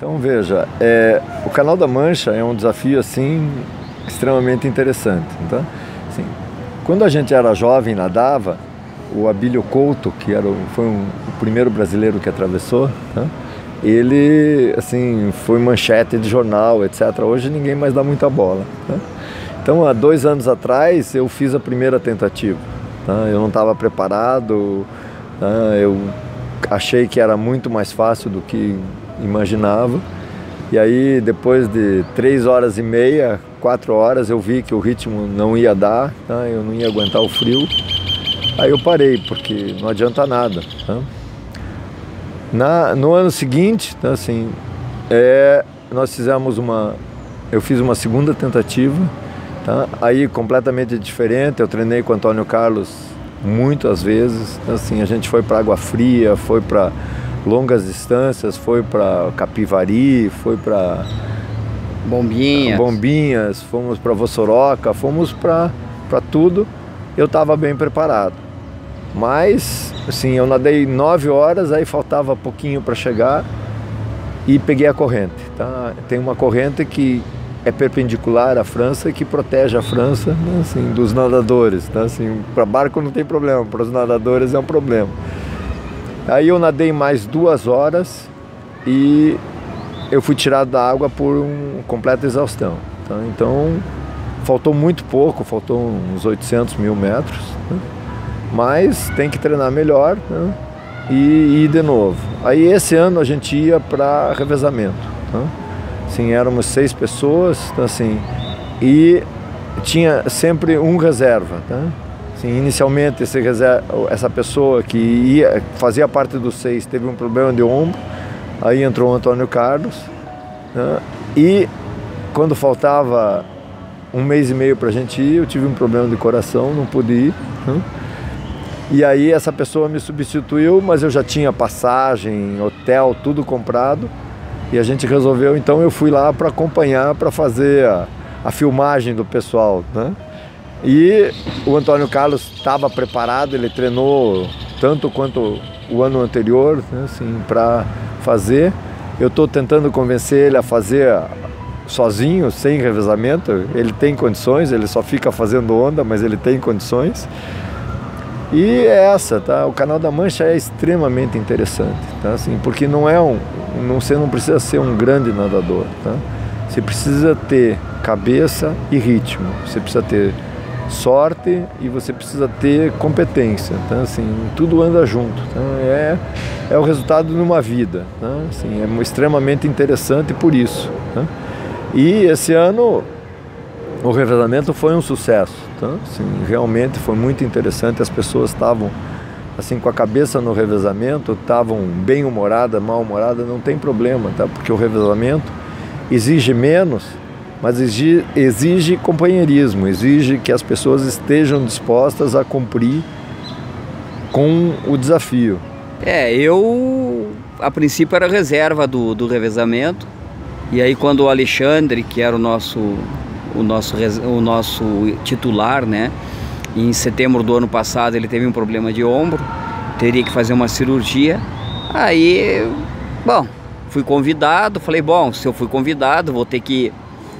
Então veja, o Canal da Mancha é um desafio assim extremamente interessante. Então, assim, quando a gente era jovem nadava, o Abílio Couto, que foi o primeiro brasileiro que atravessou, tá? Ele assim foi manchete de jornal, etc. Hoje ninguém mais dá muita bola, tá? Então há 2 anos atrás eu fiz a primeira tentativa, tá? Eu não estava preparado, tá? Eu achei que era muito mais fácil do que imaginava. E aí depois de 3 horas e meia, 4 horas, eu vi que o ritmo não ia dar, tá? Eu não ia aguentar o frio. Aí eu parei, porque não adianta nada, tá? No ano seguinte, tá, assim, nós fizemos eu fiz uma segunda tentativa, tá? Aí completamente diferente. Eu treinei com o Antônio Carlos muitas vezes, tá? Assim, a gente foi para Água Fria, foi para longas distâncias, foi para Capivari, foi para Bombinhas, fomos para Vossoroca, fomos para tudo. Eu estava bem preparado, mas assim, eu nadei 9 horas, aí faltava pouquinho para chegar e peguei a corrente, tá? Tem uma corrente que é perpendicular à França e que protege a França, né, assim, dos nadadores, tá? Assim, para barco não tem problema, para os nadadores é um problema. Aí eu nadei mais 2 horas e eu fui tirado da água por completa exaustão, tá? Então faltou muito pouco, faltou uns 800 mil metros, né? Mas tem que treinar melhor, né? E ir de novo. Aí esse ano a gente ia para revezamento, tá? Assim, éramos 6 pessoas, tá? Assim, e tinha sempre um reserva, tá? Assim, inicialmente essa pessoa que fazia parte dos 6 teve um problema de ombro, aí entrou o Antônio Carlos, né? E quando faltava 1 mês e meio para a gente ir, eu tive um problema de coração, não pude ir, né? E aí essa pessoa me substituiu, mas eu já tinha passagem, hotel, tudo comprado, e a gente resolveu, então eu fui lá para acompanhar, para fazer a filmagem do pessoal, né? E o Antônio Carlos estava preparado, ele treinou tanto quanto o ano anterior, né, assim, para fazer. Eu estou tentando convencer ele a fazer sozinho, sem revezamento. Ele tem condições, ele só fica fazendo onda, mas ele tem condições. E tá? O Canal da Mancha é extremamente interessante, tá? Assim, porque você não precisa ser um grande nadador, tá? Você precisa ter cabeça e ritmo, você precisa ter sorte e você precisa ter competência, tá? Assim, tudo anda junto, tá? É o resultado de uma vida, tá? Assim, é extremamente interessante por isso, tá? E esse ano o revezamento foi um sucesso, tá? Assim, realmente foi muito interessante. As pessoas estavam assim com a cabeça no revezamento, estavam bem humoradas, mal humoradas, não tem problema, tá? Porque o revezamento exige menos, mas exige companheirismo, exige que as pessoas estejam dispostas a cumprir com o desafio. Eu a princípio era reserva do revezamento, e aí quando o Alexandre, que era o nosso titular, né, em setembro do ano passado ele teve um problema de ombro, teria que fazer uma cirurgia. Aí, bom, fui convidado, falei, bom, se eu fui convidado, vou ter que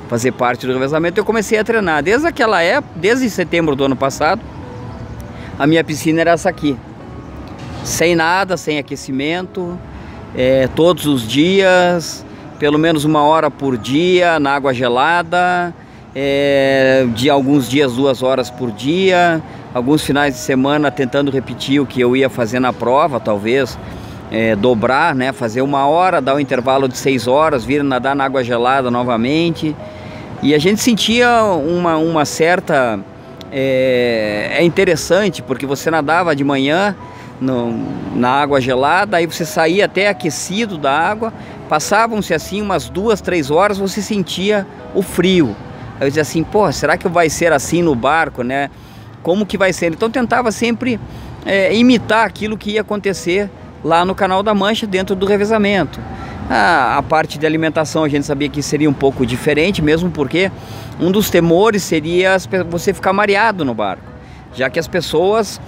fazer parte do revezamento. Eu comecei a treinar desde aquela época, desde setembro do ano passado. A minha piscina era essa aqui, sem nada, sem aquecimento, todos os dias, pelo menos 1 hora por dia na água gelada, de alguns dias 2 horas por dia, alguns finais de semana tentando repetir o que eu ia fazer na prova, talvez dobrar, né, fazer 1 hora, dar um intervalo de 6 horas, vir nadar na água gelada novamente. E a gente sentia uma certa... É interessante, porque você nadava de manhã na água gelada, aí você saía até aquecido da água, passavam-se assim umas 2, 3 horas, você sentia o frio. Aí eu dizia assim, pô, será que vai ser assim no barco, né? Como que vai ser? Então eu tentava sempre imitar aquilo que ia acontecer lá no Canal da Mancha, dentro do revezamento. A parte de alimentação a gente sabia que seria um pouco diferente, mesmo porque um dos temores seria você ficar mareado no barco, já que as pessoas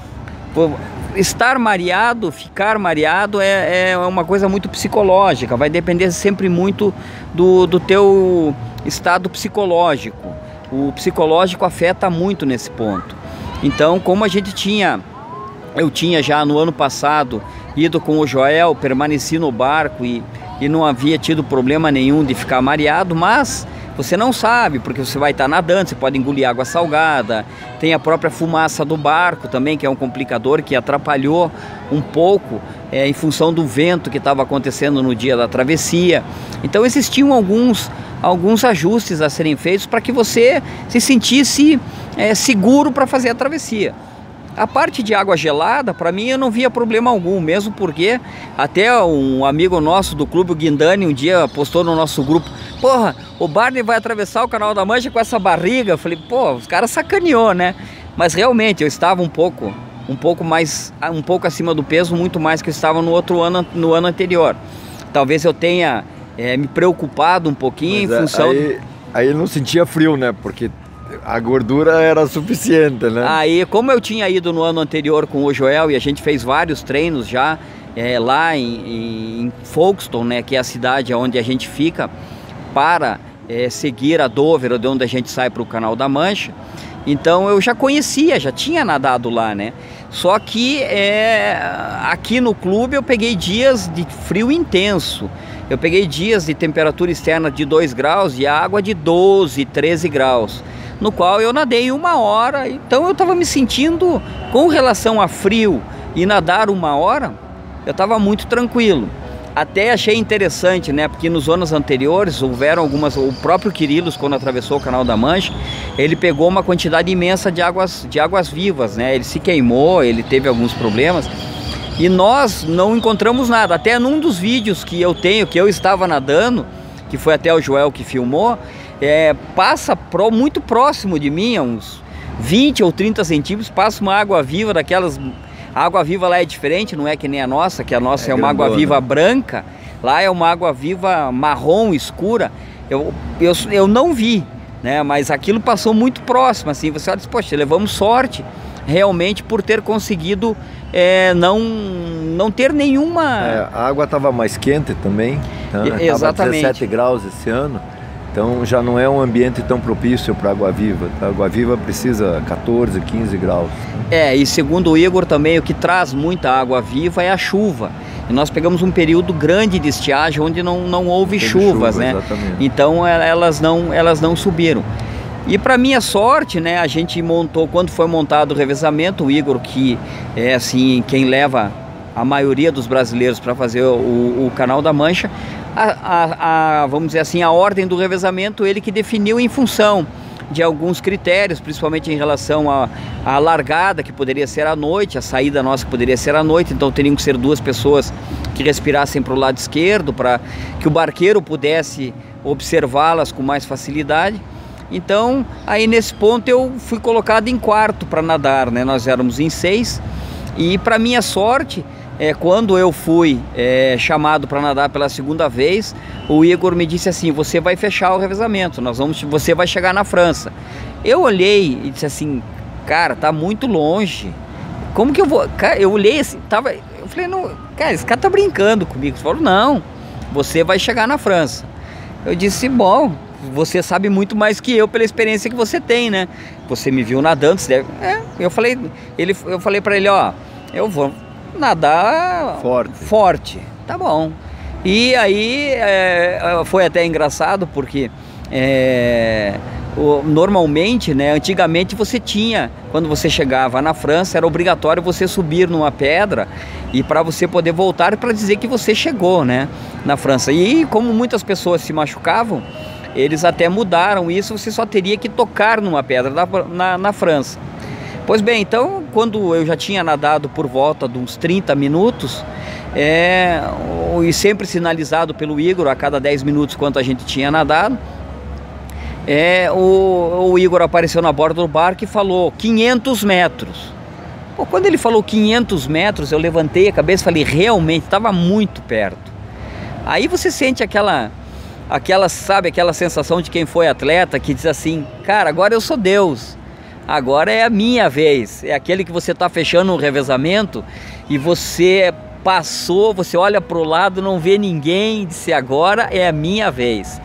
estar mareado, ficar mareado é uma coisa muito psicológica, vai depender sempre muito do teu estado psicológico. O psicológico afeta muito nesse ponto. Então, como eu tinha já no ano passado ido com o Joel, permaneci no barco e não havia tido problema nenhum de ficar mareado, mas você não sabe, porque você vai estar nadando, você pode engolir água salgada, tem a própria fumaça do barco também, que é um complicador que atrapalhou um pouco em função do vento que estava acontecendo no dia da travessia. Então existiam alguns ajustes a serem feitos para que você se sentisse seguro para fazer a travessia. A parte de água gelada, para mim, eu não via problema algum, mesmo porque até um amigo nosso do clube, o Guindani, um dia postou no nosso grupo: porra, o Barney vai atravessar o Canal da Mancha com essa barriga. Eu falei, pô, os caras sacaneou, né? Mas realmente eu estava um pouco acima do peso, muito mais que eu estava no ano anterior. Talvez eu tenha me preocupado um pouquinho. Mas em função... Aí não sentia frio, né? Porque a gordura era suficiente, né? Aí, como eu tinha ido no ano anterior com o Joel e a gente fez vários treinos já lá em Folkestone, né, que é a cidade onde a gente fica, para seguir a Dover, de onde a gente sai para o Canal da Mancha. Então eu já conhecia, já tinha nadado lá, né? Só que aqui no clube eu peguei dias de frio intenso. Eu peguei dias de temperatura externa de 2 graus e água de 12, 13 graus. No qual eu nadei 1 hora, então eu estava me sentindo, com relação a frio e nadar 1 hora, eu estava muito tranquilo. Até achei interessante, né, porque nos anos anteriores houveram o próprio Quirilos, quando atravessou o Canal da Mancha, ele pegou uma quantidade imensa de águas vivas, né, ele se queimou, ele teve alguns problemas, e nós não encontramos nada. Até num dos vídeos que eu tenho, que eu estava nadando, que foi até o Joel que filmou, passa muito próximo de mim, a uns 20 ou 30 centímetros, passa uma água viva daquelas. A água viva lá é diferente, não é que nem a nossa, que a nossa é uma água viva branca, lá é uma água viva marrom escura. Eu não vi, né, mas aquilo passou muito próximo, assim. Você olha, poxa, levamos sorte realmente por ter conseguido não ter nenhuma... a água estava mais quente também, tá? Exatamente. Estava 17 graus esse ano. Então já não é um ambiente tão propício para água-viva. A água-viva precisa 14, 15 graus. E segundo o Igor também, o que traz muita água-viva é a chuva. E nós pegamos um período grande de estiagem onde não houve chuvas, né? Exatamente. Então elas não subiram. E para minha sorte, né, a gente montou, quando foi montado o revezamento, o Igor, que é assim, quem leva a maioria dos brasileiros para fazer o Canal da Mancha, vamos dizer assim, a ordem do revezamento, ele que definiu em função de alguns critérios, principalmente em relação à largada, que poderia ser à noite, a saída nossa que poderia ser à noite. Então teriam que ser 2 pessoas que respirassem para o lado esquerdo, para que o barqueiro pudesse observá-las com mais facilidade. Então aí nesse ponto eu fui colocado em quarto para nadar, né? Nós éramos em 6 e, para minha sorte, quando eu fui chamado para nadar pela segunda vez, o Igor me disse assim: você vai fechar o revezamento, você vai chegar na França. Eu olhei e disse assim: cara, tá muito longe, como que eu vou? Cara, eu olhei assim, eu falei, não, cara, esse cara tá brincando comigo. Ele falou, não, você vai chegar na França. Eu disse, bom, você sabe muito mais que eu pela experiência que você tem, né? Você me viu nadando, você deve... Eu falei para ele, ó, eu vou nadar forte, tá bom. E aí foi até engraçado porque normalmente, né, antigamente você tinha, quando você chegava na França, era obrigatório você subir numa pedra e para você poder voltar para dizer que você chegou, né, na França. E como muitas pessoas se machucavam, eles até mudaram isso, você só teria que tocar numa pedra na França. Pois bem, então, quando eu já tinha nadado por volta de uns 30 minutos, e sempre sinalizado pelo Igor a cada 10 minutos quanto a gente tinha nadado, o Igor apareceu na borda do barco e falou 500 metros. Pô, quando ele falou 500 metros, eu levantei a cabeça e falei, realmente, estava muito perto. Aí você sente aquela sensação de quem foi atleta, que diz assim, cara, agora eu sou Deus. agora é a minha vez. É aquele que você está fechando um revezamento e você passou, você olha para o lado, não vê ninguém, disse agora é a minha vez.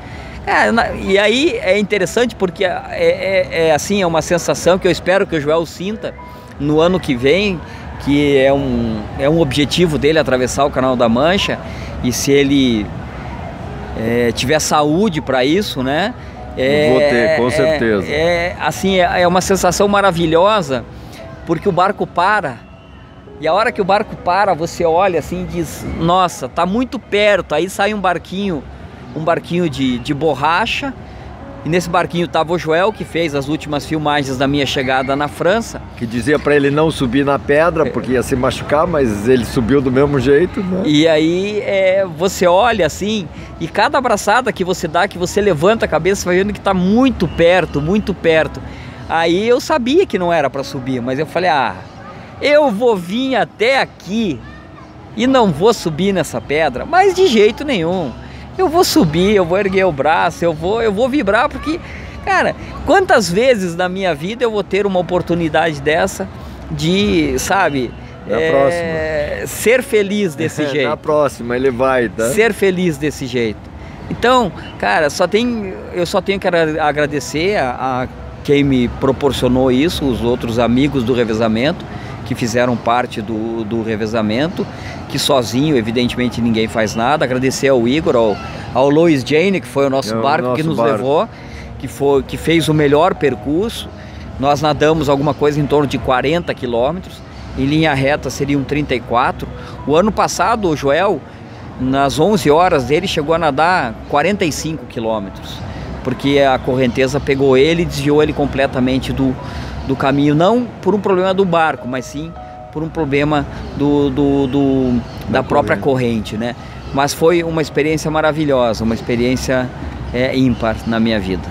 E aí é interessante porque assim, é uma sensação que eu espero que o Joel sinta no ano que vem, que é um objetivo dele atravessar o Canal da Mancha, e se ele tiver saúde para isso, né? Vou ter, com certeza. Assim, é uma sensação maravilhosa, porque o barco para, e a hora que o barco para, você olha assim e diz, nossa, tá muito perto, aí sai um barquinho de borracha, e nesse barquinho estava o Joel, que fez as últimas filmagens da minha chegada na França. Que dizia para ele não subir na pedra, porque ia se machucar, mas ele subiu do mesmo jeito, né? E aí você olha assim, e cada abraçada que você dá, que você levanta a cabeça, vai vendo que está muito perto, muito perto. Aí eu sabia que não era para subir, mas eu falei, eu vou vir até aqui e não vou subir nessa pedra, mas de jeito nenhum. Eu vou subir, eu vou erguer o braço, eu vou vibrar, porque, cara, quantas vezes na minha vida eu vou ter uma oportunidade dessa de, sabe, ser feliz desse jeito. Na próxima ele vai, tá? Ser feliz desse jeito. Então, cara, eu só tenho que agradecer a quem me proporcionou isso, os outros amigos do revezamento, que fizeram parte do revezamento, que sozinho, evidentemente, ninguém faz nada. Agradecer ao Igor, ao Lois Jane, que foi o nosso barco que nos levou, que fez o melhor percurso. Nós nadamos alguma coisa em torno de 40 quilômetros, em linha reta seriam 34. O ano passado, o Joel, nas 11 horas dele, chegou a nadar 45 quilômetros, porque a correnteza pegou ele e desviou ele completamente do caminho, não por um problema do barco, mas sim por um problema da própria corrente, né? Mas foi uma experiência maravilhosa, uma experiência ímpar na minha vida.